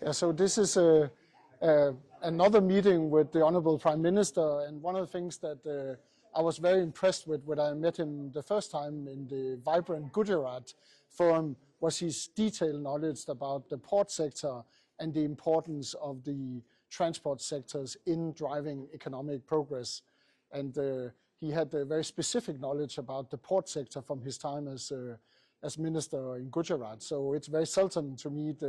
Yeah, so this is another meeting with the Honourable Prime Minister, and one of the things that I was very impressed with when I met him the first time in the vibrant Gujarat forum was his detailed knowledge about the port sector and the importance of the transport sectors in driving economic progress. And he had a very specific knowledge about the port sector from his time as minister in Gujarat. So it's very seldom to meet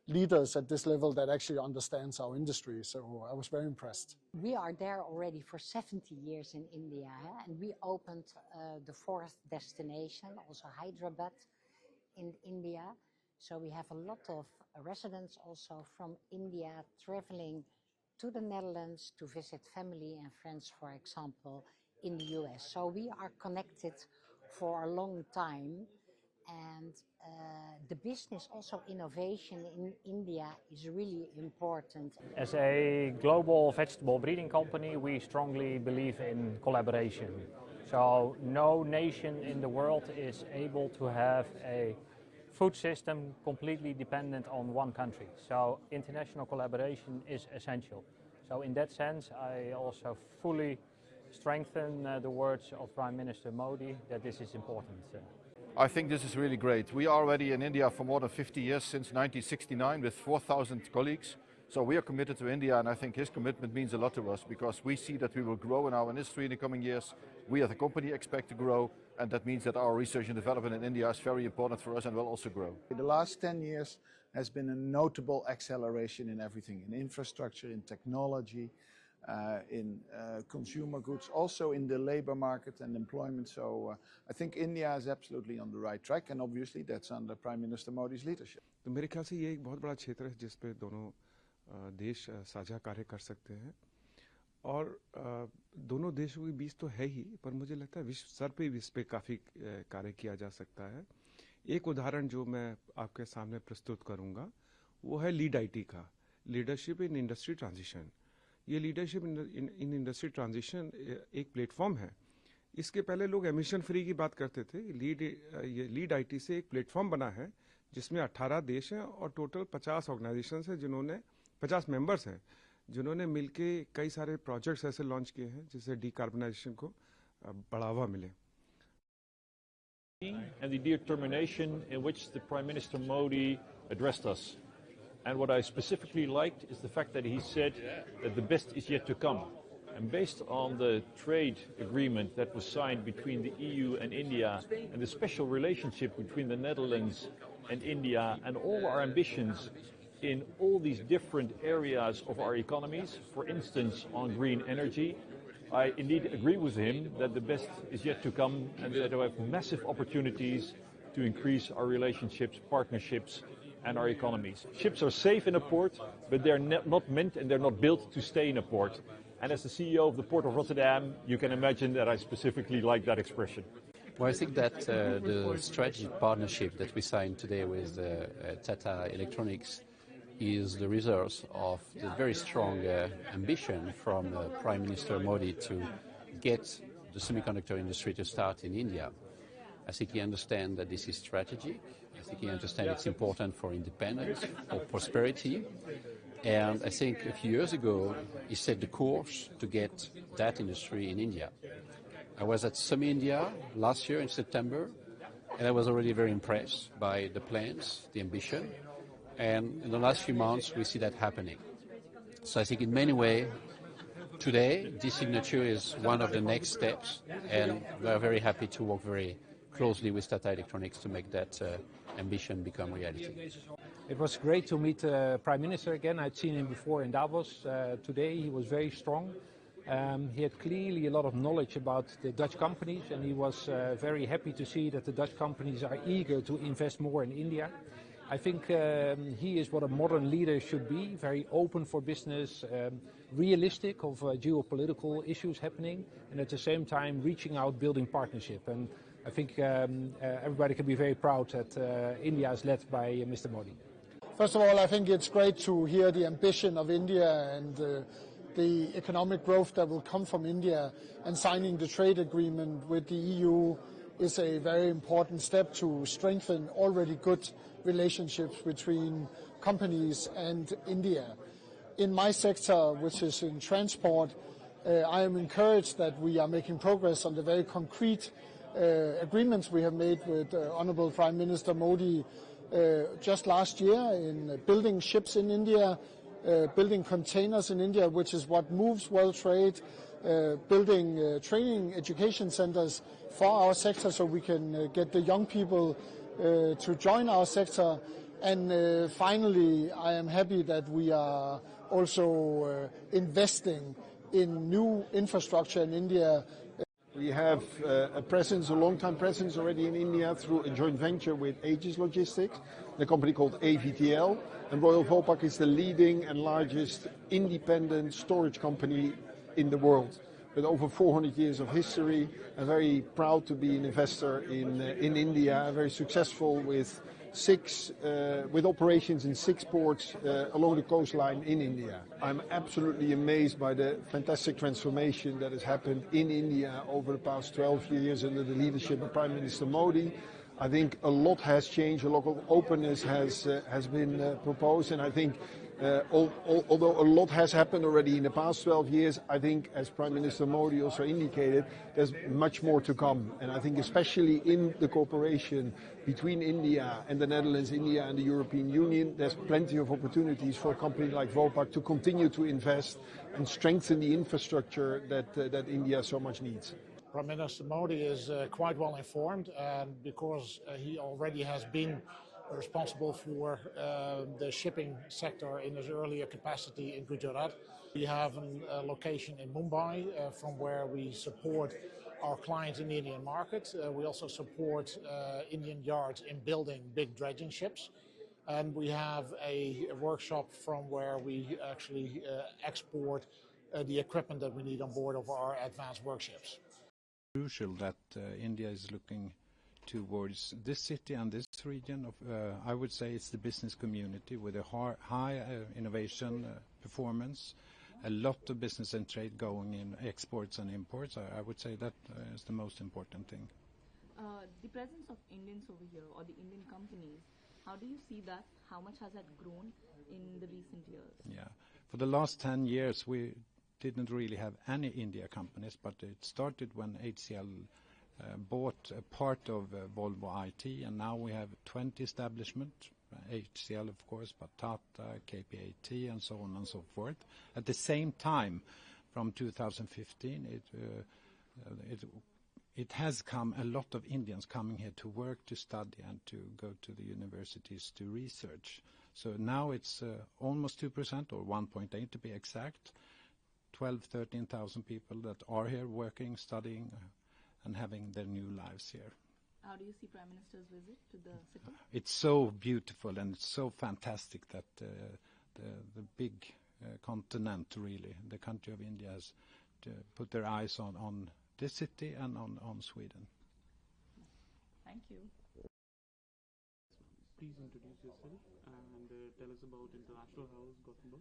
leaders at this level that actually understands our industry. So I was very impressed. We are there already for 70 years in India, and we opened the 4th destination, also Hyderabad in India. So we have a lot of residents also from India traveling to the Netherlands to visit family and friends, for example, in the US. So we are connected for a long time. And the business, also innovation in India is really important. As a global vegetable breeding company, we strongly believe in collaboration. So no nation in the world is able to have a food system completely dependent on one country. So international collaboration is essential. So in that sense, I also fully strengthen the words of Prime Minister Modi that this is important. I think this is really great. We are already in India for more than 50 years, since 1969, with 4,000 colleagues. So we are committed to India, and I think his commitment means a lot to us, because we see that we will grow in our industry in the coming years. We as a company expect to grow, and that means that our research and development in India is very important for us and will also grow. The last 10 years has been a notable acceleration in everything, in infrastructure, in technology, in consumer goods, also in the labor market and employment. So I think India is absolutely on the right track, and obviously that's under Prime Minister Modi's leadership. तो मेरे ख्याल से ये एक बहुत बड़ा क्षेत्र है जिस पे दोनों देश साझा कार्य कर सकते हैं, और दोनों देशों के बीच तो है ही, पर मुझे लगता है विश्व स्तर पे भी इस पे काफ़ी कार्य किया जा सकता है। एक उदाहरण जो मैं आपके सामने प्रस्तुत करूँगा वो है लीड आईटी का, लीडरशिप इन इंडस्ट्री ट्रांजिशन। ये लीडरशिप इन इंडस्ट्री ट्रांजिशन एक प्लेटफॉर्म है। इसके पहले लोग एमिशन फ्री की बात करते थे। ये लीड आईटी से एक प्लेटफॉर्म बना है जिसमें 18 देश हैं और टोटल 50 ऑर्गेनाइजेशंस हैं, जिन्होंने 50 मेंबर्स हैं, जिन्होंने मिलके कई सारे प्रोजेक्ट्स ऐसे लॉन्च किए हैं जिससे डीकार्बनाइजेशन को बढ़ावा मिले। And the determination in which the Prime Minister Modi addressed us. And what I specifically liked is the fact that he said that the best is yet to come. And based on the trade agreement that was signed between the EU and India, and the special relationship between the Netherlands and India, and all our ambitions in all these different areas of our economies, for instance on green energy, I indeed agree with him that the best is yet to come, and that we have massive opportunities to increase our relationships, partnerships, and our economies. Ships are safe in a port, but they're not meant and they're not built to stay in a port. And as the CEO of the Port of Rotterdam, you can imagine that I specifically like that expression. Well, I think that the strategic partnership that we signed today with Tata Electronics is the result of the very strong ambition from Prime Minister Modi to get the semiconductor industry to start in India. I think he understands that this is strategic. I think he understands it's important for independence, for prosperity. And I think a few years ago, he set the course to get that industry in India. I was at Semi India last year in September, and I was already very impressed by the plans, the ambition. And in the last few months, we see that happening. So I think in many ways, today, this signature is one of the next steps, and we are very happy to work very closely with Tata Electronics to make that ambition become reality. It was great to meet the Prime Minister again. I'd seen him before in Davos. Today he was very strong. He had clearly a lot of knowledge about the Dutch companies, and he was very happy to see that the Dutch companies are eager to invest more in India. I think he is what a modern leader should be, very open for business, realistic of geopolitical issues happening, and at the same time reaching out, building partnership. And I think everybody can be very proud that India is led by Mr. Modi. First of all, I think it's great to hear the ambition of India and the economic growth that will come from India, and signing the trade agreement with the EU is a very important step to strengthen already good relationships between companies and India. In my sector, which is in transport, I am encouraged that we are making progress on the very concrete agreements we have made with Honorable Prime Minister Modi just last year in building ships in India, building containers in India, which is what moves world trade, building training education centers for our sector so we can get the young people to join our sector. And finally, I am happy that we are also investing in new infrastructure in India. We have a long-time presence already in India through a joint venture with Aegis Logistics, a company called AVTL. And Royal Vopak is the leading and largest independent storage company in the world, with over 400 years of history. I'm very proud to be an investor in India, very successful with operations in 6 ports along the coastline in India. I'm absolutely amazed by the fantastic transformation that has happened in India over the past 12 years under the leadership of Prime Minister Modi. I think a lot has changed, a lot of openness has been proposed, and I think although a lot has happened already in the past 12 years, I think, as Prime Minister Modi also indicated, there's much more to come. And I think especially in the cooperation between India and the Netherlands, India and the European Union, there's plenty of opportunities for a company like Vopak to continue to invest and strengthen the infrastructure that India so much needs. Prime Minister Modi is quite well informed, and because he already has been responsible for the shipping sector in his earlier capacity in Gujarat. We have a location in Mumbai from where we support our clients in the Indian market. We also support Indian yards in building big dredging ships. And we have a workshop from where we actually export the equipment that we need on board of our advanced workships. Crucial that India is looking towards this city and this region of, I would say it's the business community with a high innovation performance, a lot of business and trade going in exports and imports. I would say that is the most important thing. The presence of Indians over here or the Indian companies, how do you see that? How much has that grown in the recent years? Yeah, for the last 10 years we didn't really have any India companies, but it started when HCL bought a part of Volvo IT, and now we have 20 establishments, HCL of course, but Tata, KPAT and so on and so forth. At the same time, from 2015, it has come a lot of Indians coming here to work, to study and to go to the universities to research. So now it's almost 2% or 1.8 to be exact, 13,000 people that are here working, studying and having their new lives here. How do you see Prime Minister's visit to the city? It's so beautiful and it's so fantastic that the big continent, really, the country of India, has put their eyes on this city and on Sweden. Thank you. Please introduce yourself and tell us about International House Gothenburg.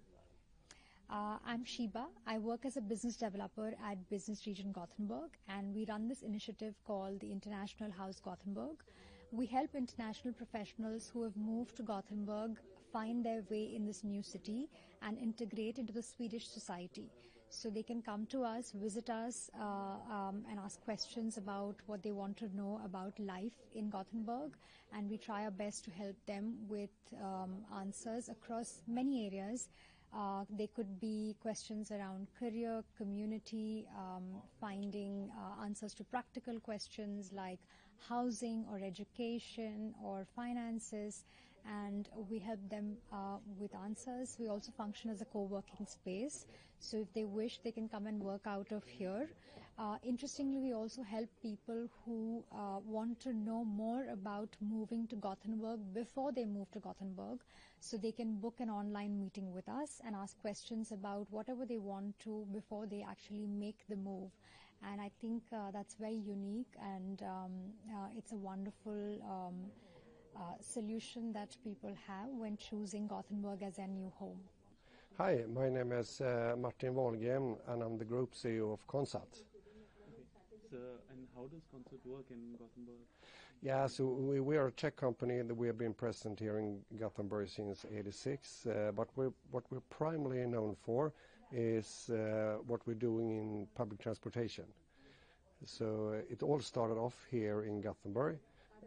I'm Sheba. I work as a business developer at Business Region Gothenburg, and we run this initiative called the International House Gothenburg. We help international professionals who have moved to Gothenburg find their way in this new city and integrate into the Swedish society. So they can come to us, visit us, and ask questions about what they want to know about life in Gothenburg. And we try our best to help them with answers across many areas. They could be questions around career, community, finding answers to practical questions like housing or education or finances, and we help them with answers. We also function as a co-working space, so if they wish, they can come and work out of here. Interestingly, we also help people who want to know more about moving to Gothenburg before they move to Gothenburg, so they can book an online meeting with us and ask questions about whatever they want to before they actually make the move. And I think that's very unique, and it's a wonderful solution that people have when choosing Gothenburg as their new home. Hi, my name is Martin Wahlgren and I'm the Group CEO of Consat. Okay. And how does Concert work in Gothenburg? Yeah, so we are a tech company that we have been present here in Gothenburg since '86. But what we're primarily known for is what we're doing in public transportation. So it all started off here in Gothenburg,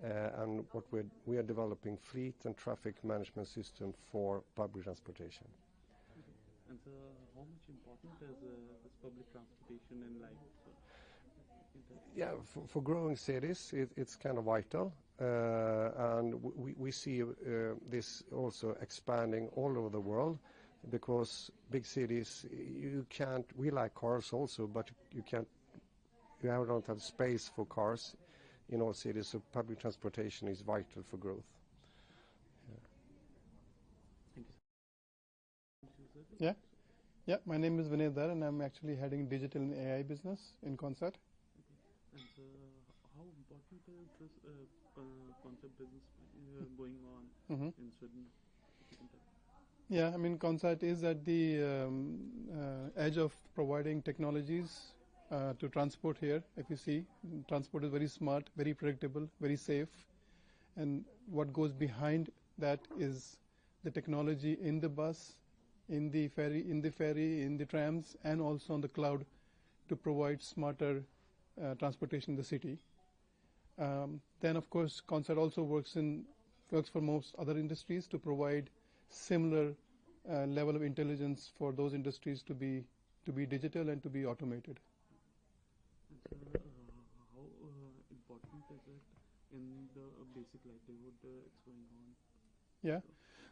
and what we are developing fleet and traffic management system for public transportation. Okay. And so, how much important is this public transportation in life? Yeah, for growing cities, it's kind of vital, and we see this also expanding all over the world, because big cities, we like cars also, but you don't have space for cars in all cities, so public transportation is vital for growth. Yeah. Yeah, my name is Vinay Dar, and I'm actually heading digital and AI business in Concert. And so, how important is this Concert business going on in Sweden? Yeah, I mean, Concert is at the edge of providing technologies to transport here. If you see, transport is very smart, very predictable, very safe, and what goes behind that is the technology in the bus, in the ferry, in the trams, and also on the cloud to provide smarter transportation in the city. Then, of course, Concert also works for most other industries to provide similar level of intelligence for those industries to be digital and to be automated. And how important is it in the basic livelihood it's going on? Yeah.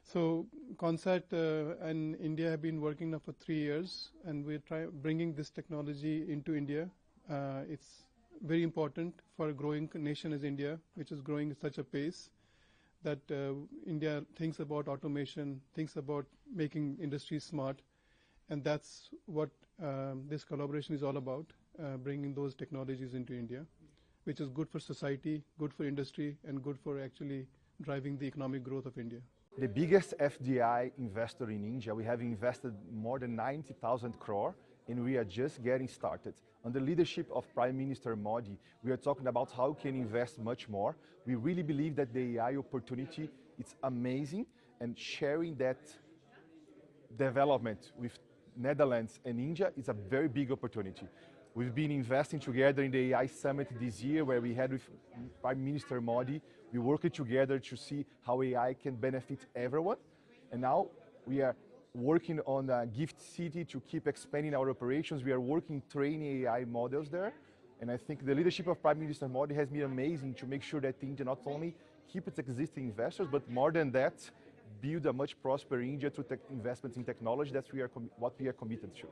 So Concert and India have been working now for 3 years, and we're bringing this technology into India. It's very important for a growing nation as India, which is growing at such a pace that India thinks about automation, thinks about making industry smart, and that's what this collaboration is all about, bringing those technologies into India, which is good for society, good for industry, and good for actually driving the economic growth of India. The biggest FDI investor in India, we have invested more than 90,000 crore, and we are just getting started. Under leadership of Prime Minister Modi, we are talking about how we can invest much more. We really believe that the AI opportunity is amazing, and sharing that development with Netherlands and India is a very big opportunity. We've been investing together in the AI Summit this year, where we had with Prime Minister Modi. We worked together to see how AI can benefit everyone. And now we are working on a gift city to keep expanding our operations. We are working training AI models there. And I think the leadership of Prime Minister Modi has been amazing to make sure that India not only keep its existing investors, but more than that, build a much prosper India through investments in technology. That's what we are committed to.